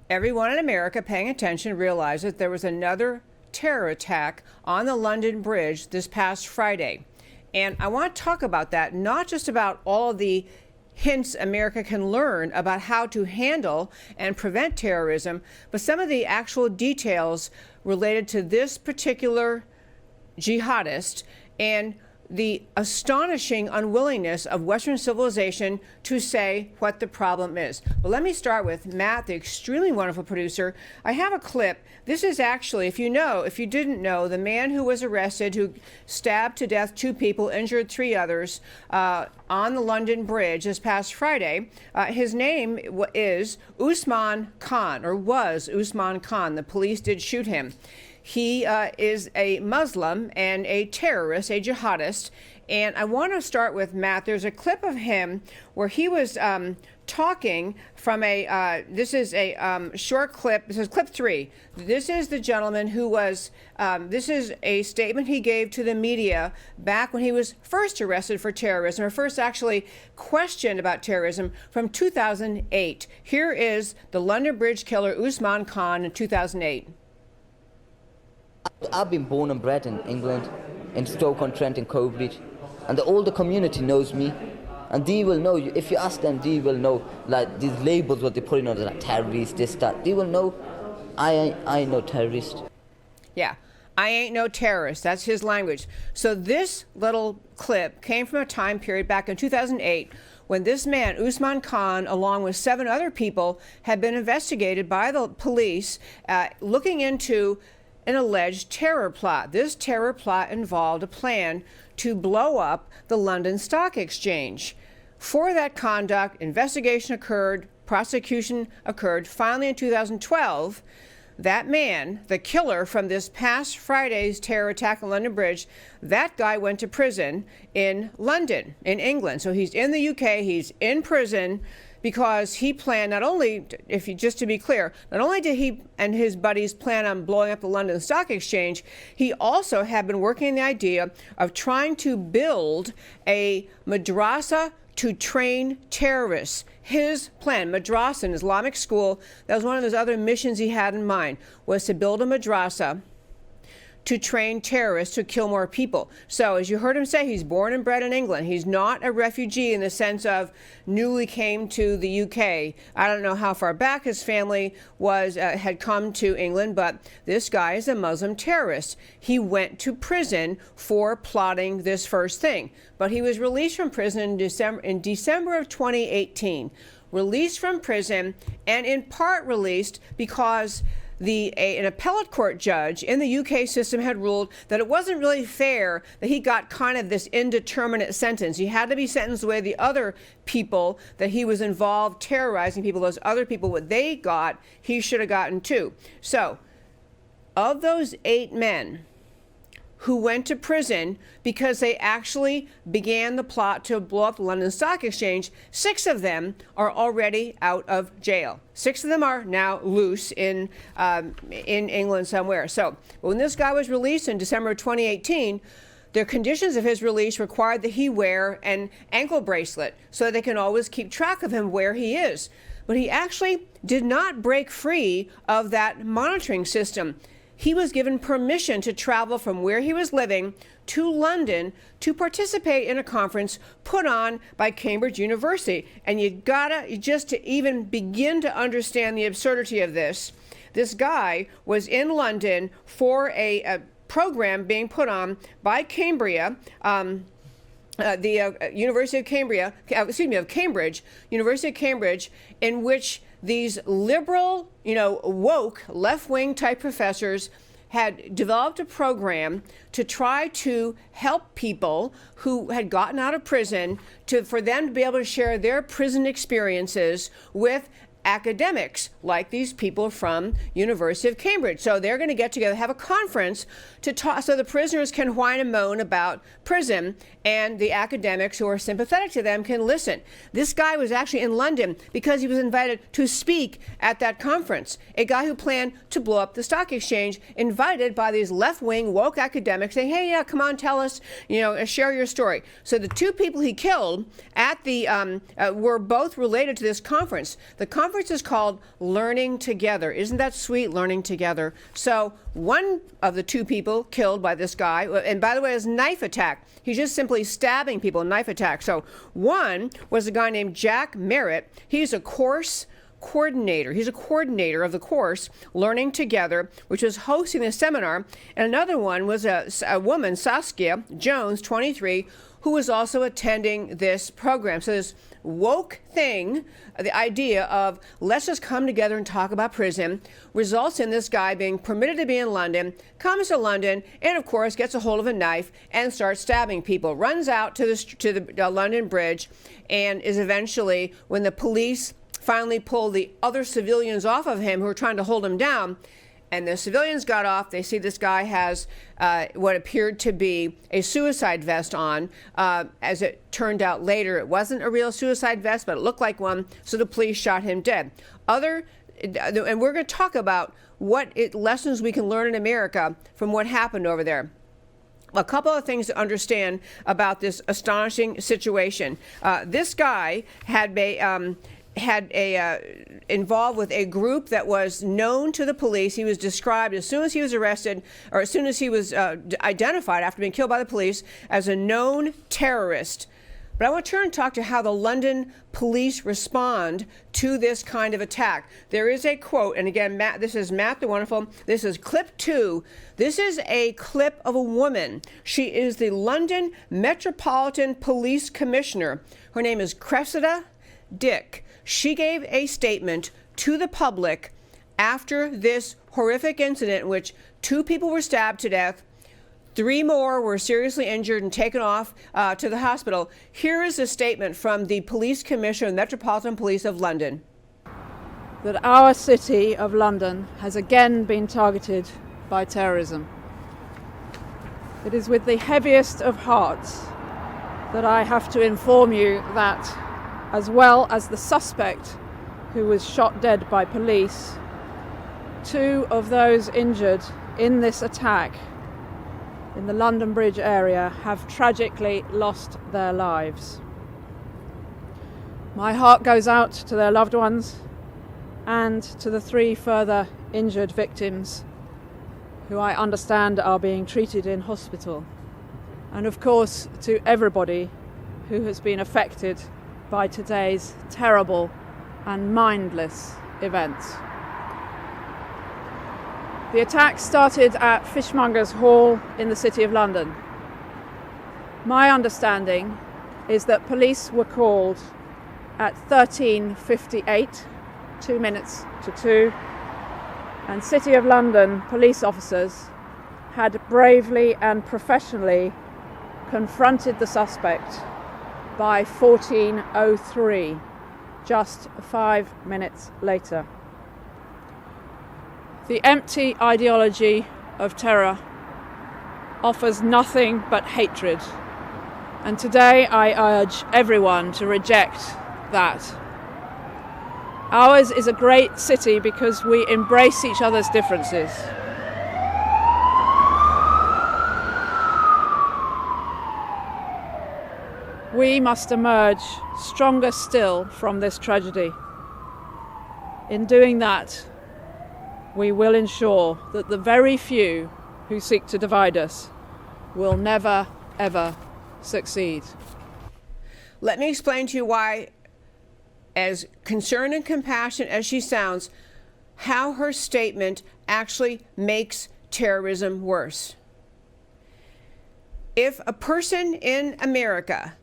Everyone in America paying attention realized that there was another terror attack on the London Bridge this past Friday. And I want to talk about that, not just about all of the hints America can learn about how to handle and prevent terrorism, but some of the actual details related to this particular jihadist and the astonishing unwillingness of Western civilization to say what the problem is. But let me start with Matt, the extremely wonderful producer. I have a clip. This is actually, if you didn't know, the man who was arrested, who stabbed to death 2 people, injured 3 others on the London Bridge this past Friday. His name is Usman Khan, or was Usman Khan. The police did shoot him. He is a Muslim and a terrorist, a jihadist. And I want to start with Matt. There's a clip of him where he was talking from this is a short clip. This is clip 3. This is the gentleman who was, this is a statement he gave to the media back when he was first arrested for terrorism, or first actually questioned about terrorism, from 2008. Here is the London Bridge killer, Usman Khan, in 2008. I've been born and bred in England, in Stoke-on-Trent, in Cobridge, and all the community knows me, and they will know. If you ask them, they will know. Like these labels, what they put in on, like terrorist, this, that. They will know. I ain't no terrorist. Yeah, I ain't no terrorist. That's his language. So this little clip came from a time period back in 2008 when this man, Usman Khan, along with 7 other people, had been investigated by the police looking into an alleged terror plot. This terror plot involved a plan to blow up the London Stock Exchange. For that conduct, investigation occurred, prosecution occurred. Finally, in 2012, that man, the killer from this past Friday's terror attack on London Bridge, that guy went to prison in London, in England. So he's in the UK, he's in prison, because he planned, not only, just to be clear, not only did he and his buddies plan on blowing up the London Stock Exchange, he also had been working on the idea of trying to build a madrasa to train terrorists. His plan, madrasa, an Islamic school, that was one of those other missions he had in mind, was to build a madrasa to train terrorists to kill more people. So as you heard him say, he's born and bred in England. He's not a refugee in the sense of newly came to the UK. I don't know how far back his family had come to England, but this guy is a Muslim terrorist. He went to prison for plotting this first thing, but he was released from prison in December of 2018. Released from prison, and in part released because an appellate court judge in the UK system had ruled that it wasn't really fair that he got kind of this indeterminate sentence. He had to be sentenced the way the other people that he was involved terrorizing people, those other people, what they got, he should have gotten too. So, of those 8 men who went to prison because they actually began the plot to blow up the London Stock Exchange, 6 of them are already out of jail. 6 of them are now loose in England somewhere. So when this guy was released in December of 2018, the conditions of his release required that he wear an ankle bracelet so they can always keep track of him where he is. But he actually did not break free of that monitoring system. He was given permission to travel from where he was living to London to participate in a conference put on by Cambridge University. And just to even begin to understand the absurdity of this guy was in London for a program being put on by Cambria, University of Cambridge, University of Cambridge, in which these liberal, woke, left-wing type professors had developed a program to try to help people who had gotten out of prison for them to be able to share their prison experiences with academics like these people from University of Cambridge. So they're going to get together, have a conference to talk, so the prisoners can whine and moan about prison, and the academics who are sympathetic to them can listen. This guy was actually in London because he was invited to speak at that conference. A guy who planned to blow up the stock exchange, invited by these left-wing woke academics saying, hey, yeah, come on, tell us, share your story. So the 2 people he killed at the were both related to this conference. The conference conference is called Learning Together. Isn't that sweet, learning together? So one of the two people killed by this guy, and by the way, it was a knife attack. He's just simply stabbing people, knife attack. So one was a guy named Jack Merritt. He's a course coordinator. He's a coordinator of the course Learning Together, which was hosting the seminar. And another one was a woman, Saskia Jones, 23, who was also attending this program. So this woke thing, the idea of let's just come together and talk about prison, results in this guy being permitted to be in London, comes to London, and of course gets a hold of a knife and starts stabbing people, runs out to the London Bridge, and is eventually, when the police finally pull the other civilians off of him who were trying to hold him down, and the civilians got off, they see this guy has what appeared to be a suicide vest on. As it turned out later, it wasn't a real suicide vest, but it looked like one, so the police shot him dead. And we're going to talk about what lessons we can learn in America from what happened over there. A couple of things to understand about this astonishing situation. This guy had involved with a group that was known to the police. He was described as soon as he was arrested, or as soon as he was identified after being killed by the police, as a known terrorist. But I want to turn and talk to how the London police respond to this kind of attack. There is a quote, and again, this is Matt the Wonderful. This is clip 2. This is a clip of a woman. She is the London Metropolitan Police Commissioner. Her name is Cressida Dick. She gave a statement to the public after this horrific incident in which 2 people were stabbed to death, 3 more were seriously injured and taken off to the hospital. Here is a statement from the Police Commissioner of the Metropolitan Police of London. That our city of London has again been targeted by terrorism. It is with the heaviest of hearts that I have to inform you that, as well as the suspect who was shot dead by police, 2 of those injured in this attack in the London Bridge area have tragically lost their lives. My heart goes out to their loved ones and to the 3 further injured victims who I understand are being treated in hospital, and of course to everybody who has been affected by today's terrible and mindless events. The attack started at Fishmongers Hall in the City of London. My understanding is that police were called at 13:58, 2 minutes to 2, and City of London police officers had bravely and professionally confronted the suspect by 14:03, just 5 minutes later. The empty ideology of terror offers nothing but hatred, and today I urge everyone to reject that. Ours is a great city because we embrace each other's differences. We must emerge stronger still from this tragedy. In doing that, we will ensure that the very few who seek to divide us will never, ever succeed. Let me explain to you why, as concerned and compassionate as she sounds, how her statement actually makes terrorism worse. If a person in America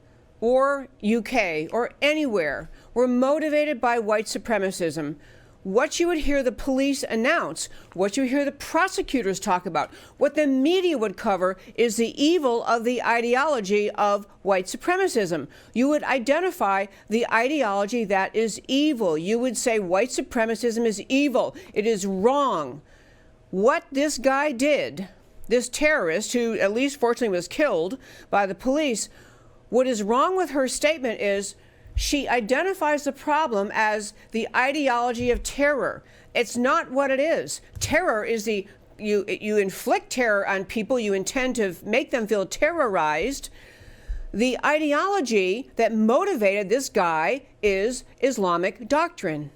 or UK or anywhere were motivated by white supremacism, what you would hear the police announce, what you hear the prosecutors talk about, what the media would cover is the evil of the ideology of white supremacism. You would identify the ideology that is evil. You would say white supremacism is evil. It is wrong. What this guy did, this terrorist, who at least fortunately was killed by the police, what is wrong with her statement is she identifies the problem as the ideology of terror. It's not what it is. Terror is you inflict terror on people. You intend to make them feel terrorized. The ideology that motivated this guy is Islamic doctrine.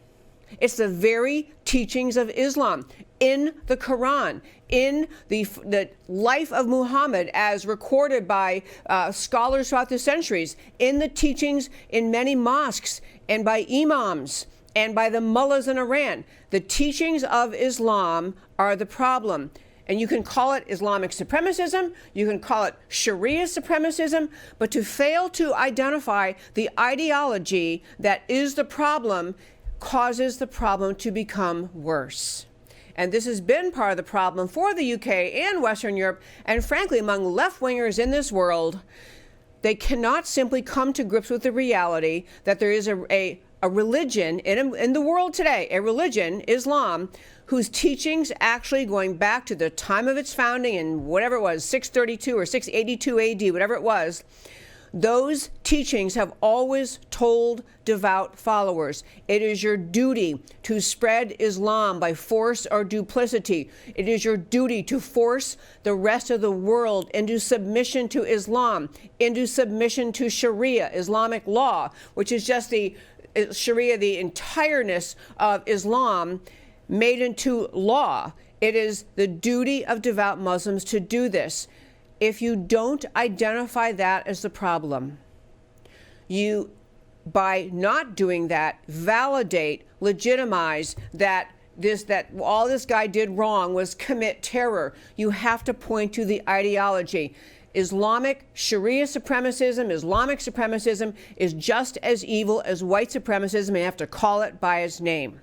It's the very teachings of Islam in the Quran, in the life of Muhammad as recorded by scholars throughout the centuries, in the teachings in many mosques and by imams and by the mullahs in Iran. The teachings of Islam are the problem. And you can call it Islamic supremacism, you can call it Sharia supremacism, but to fail to identify the ideology that is the problem causes the problem to become worse. And this has been part of the problem for the UK and Western Europe, and frankly, among left-wingers in this world. They cannot simply come to grips with the reality that there is a religion in the world today, a religion, Islam, whose teachings actually going back to the time of its founding in whatever it was, 632 or 682 AD, whatever it was, those teachings have always told devout followers, it is your duty to spread Islam by force or duplicity. It is your duty to force the rest of the world into submission to Islam, into submission to Sharia, Islamic law, which is just the Sharia, the entireness of Islam made into law. It is the duty of devout Muslims to do this. If you don't identify that as the problem, you, by not doing that, validate, legitimize that all this guy did wrong was commit terror. You have to point to the ideology. Islamic Sharia supremacism, Islamic supremacism is just as evil as white supremacism, and you have to call it by its name.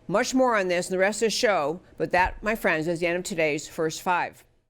Much more on this in the rest of the show, but that, my friends, is the end of today's First Five.